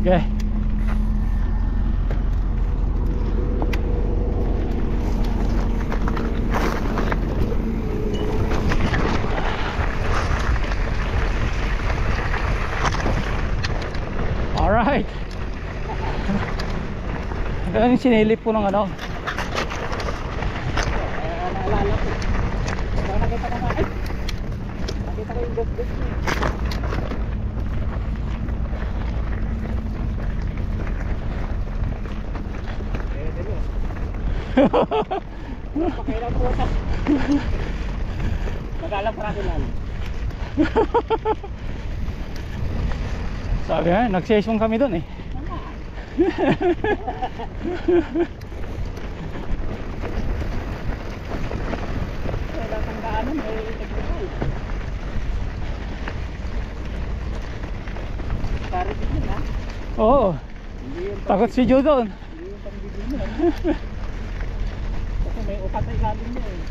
Okay. Alright. Ganun yung sinilip po ng ano. Naalala ko. Nakita ko na. Ay! Nakita ko yung ghost niya. Pakailan po ito. Magalang parasilan. Sabi nga, nag-session kami dun eh. Wala kang daanan, may nagpapal. Pare din yun ha? Oo, takot si Joe doon. Hindi yung pambibili mo. Kasi may upat na ilalim mo eh.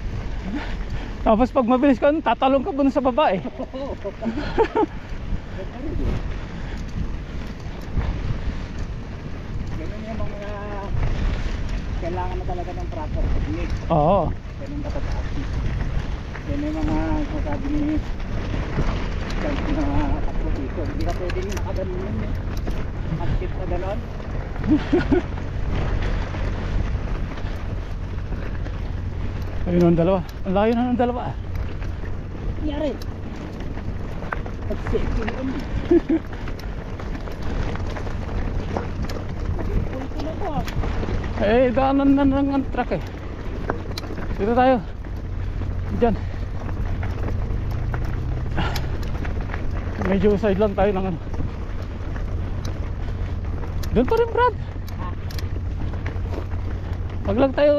Tapos pag mabilis ka, tatalong ka dun sa baba eh. Ganun yung mga kailangan na talaga ng proper technique. Oo. Ganun dapat action. Yan yung mga sasabi ni Chance na takbo dito. Hindi ka pwede yung nakaganon yun eh. Active na ganon. Ayun ang dalawa. Ang layo na ng dalawa ah. Yari. Pag-safety yun. Nag-impulso na po ah. Eh, daanan na ng truck eh. Dito tayo. Diyan. Medyo side lang tayo ng ano. Doon pa rin, Brad. Wag lang tayo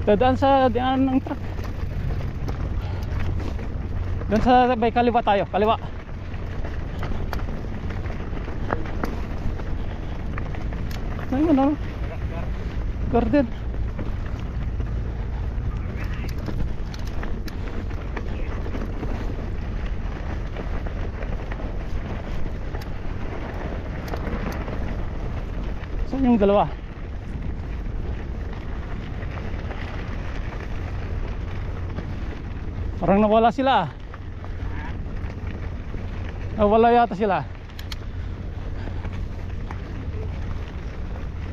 dadaan sa daan ng truck. Doon sa may kaliwa tayo. Kaliwa. Ayun ano? Garden. Saan yung dalawa? Parang nawala sila. Nawala yata sila.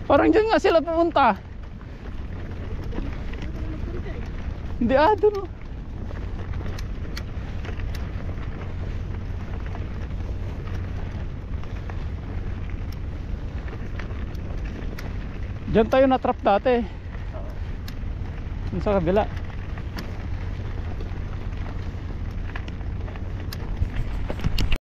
Parang dyan nga sila pumunta. Hindi doon. Diyan tayo na-trap dati. Sa kabila.